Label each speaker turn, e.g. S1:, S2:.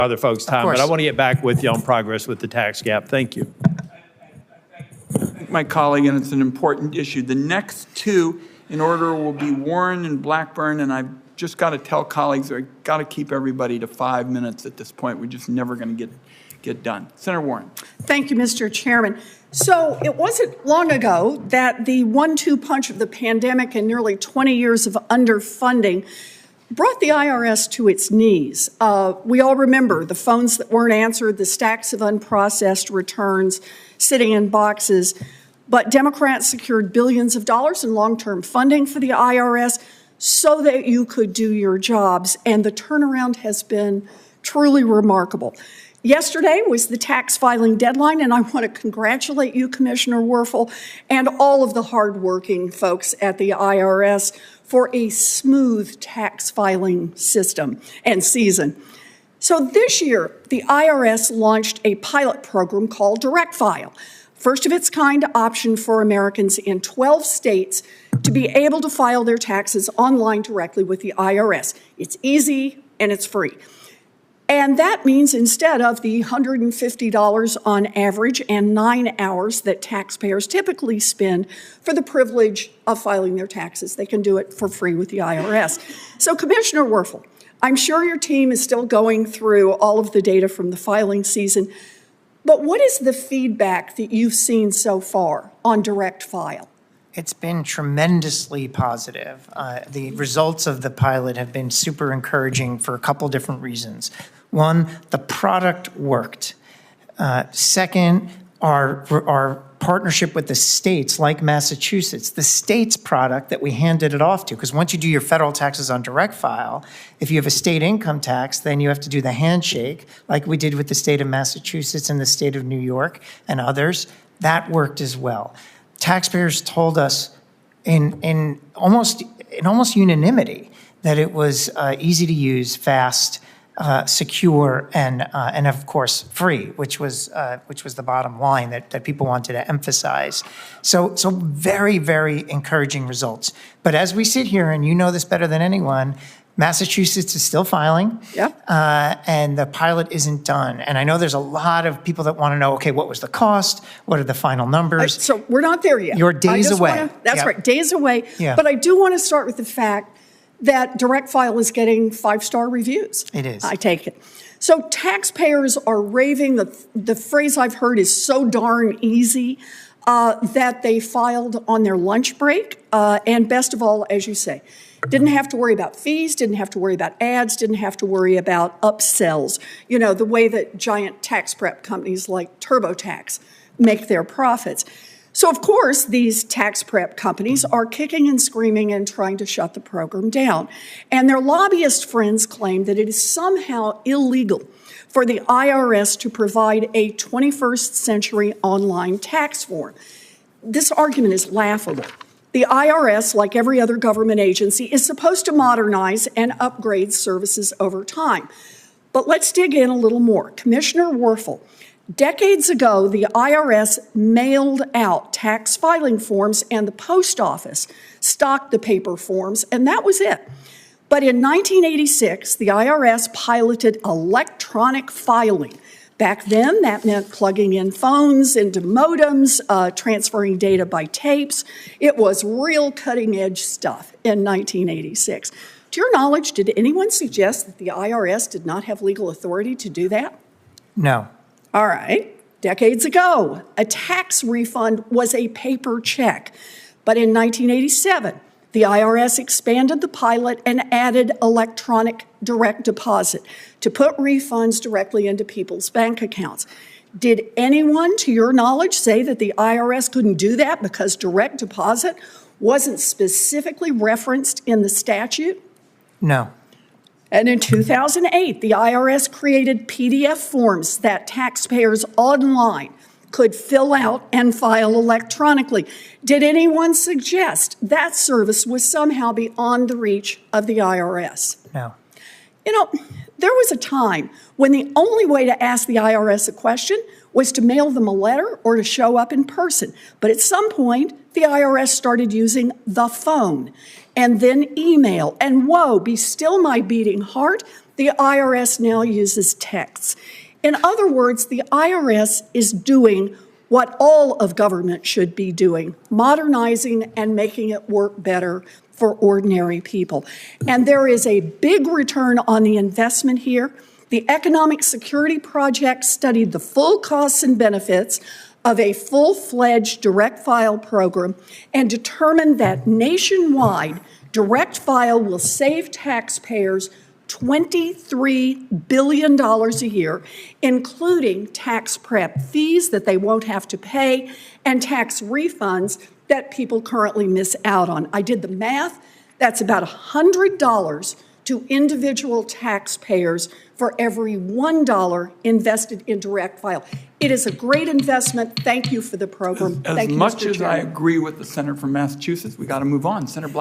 S1: other folks' time, but I want to get back with you on progress with the tax gap. Thank you.
S2: My colleague, and it's an important issue. The next two in order will be Warren and Blackburn, and I've just got to tell colleagues I've got to keep everybody to 5 minutes at this point. We're just never going to get done. Senator Warren.
S3: Thank you, Mr. Chairman. So it wasn't long ago that the 1-2 punch of the pandemic and nearly 20 years of underfunding brought the IRS to its knees. We all remember the phones that weren't answered, the stacks of unprocessed returns sitting in boxes. But Democrats secured billions of dollars in long-term funding for the IRS so that you could do your jobs. And the turnaround has been truly remarkable. Yesterday was the tax filing deadline, and I want to congratulate you, Commissioner Werfel, and all of the hardworking folks at the IRS for a smooth tax filing system and season. So this year, the IRS launched a pilot program called Direct File, first of its kind option for Americans in 12 states to be able to file their taxes online directly with the IRS. It's easy and it's free. And that means instead of the $150 on average and 9 hours that taxpayers typically spend for the privilege of filing their taxes, they can do it for free with the IRS. So, Commissioner Werfel, I'm sure your team is still going through all of the data from the filing season, but what is the feedback that you've seen so far on Direct File?
S4: It's been tremendously positive. The results of the pilot have been super encouraging for a couple different reasons. One, the product worked. Second, our partnership with the states, like Massachusetts, the state's product that we handed it off to, because once you do your federal taxes on Direct File, if you have a state income tax, then you have to do the handshake, like we did with the state of Massachusetts and the state of New York and others. That worked as well. Taxpayers told us in almost unanimity that it was easy to use, fast, secure, and of course free, which was the bottom line that people wanted to emphasize. So very, very encouraging results. But as we sit here, and you know this better than anyone, Massachusetts is still filing, and the pilot isn't done. And I know there's a lot of people that want to know, okay, what was the cost? What are the final numbers?
S3: So we're not there yet.
S4: You're days away.
S3: That's right, days away. Yeah. But I do want to start with the fact that Direct File is getting 5-star reviews.
S4: It is.
S3: I take it. So taxpayers are raving. The phrase I've heard is so darn easy that they filed on their lunch break. And best of all, as you say, didn't have to worry about fees, didn't have to worry about ads, didn't have to worry about upsells. You know, the way that giant tax prep companies like TurboTax make their profits. So, of course, these tax prep companies are kicking and screaming and trying to shut the program down. And their lobbyist friends claim that it is somehow illegal for the IRS to provide a 21st century online tax form. This argument is laughable. The IRS, like every other government agency, is supposed to modernize and upgrade services over time. But let's dig in a little more. Commissioner Werfel, decades ago, the IRS mailed out tax filing forms and the post office stocked the paper forms, and that was it. But in 1986, the IRS piloted electronic filing. Back then, that meant plugging in phones into modems, transferring data by tapes. It was real cutting-edge stuff in 1986. To your knowledge, did anyone suggest that the IRS did not have legal authority to do that?
S4: No.
S3: All right. Decades ago, a tax refund was a paper check. But in 1987, the IRS expanded the pilot and added electronic direct deposit to put refunds directly into people's bank accounts. Did anyone, to your knowledge, say that the IRS couldn't do that because direct deposit wasn't specifically referenced in the statute?
S4: No.
S3: And in 2008, the IRS created PDF forms that taxpayers online could fill out and file electronically. Did anyone suggest that service was somehow beyond the reach of the IRS?
S4: No.
S3: You know, there was a time when the only way to ask the IRS a question was to mail them a letter or to show up in person. But at some point, the IRS started using the phone and then email. And whoa, be still my beating heart, the the IRS now uses texts. In other words, the IRS is doing what all of government should be doing, modernizing and making it work better for ordinary people. And there is a big return on the investment here. The Economic Security Project studied the full costs and benefits of a full-fledged direct file program and determined that nationwide direct file will save taxpayers $23 billion a year, including tax prep fees that they won't have to pay and tax refunds that people currently miss out on. I did the math. That's about $100 to individual taxpayers for every $1 invested in direct file. It is a great investment. Thank you for the program.
S2: As
S3: Thank you,
S2: much
S3: Mr.
S2: as I
S3: Chairman.
S2: agree with the senator from Massachusetts, we got to move on. Senator Black.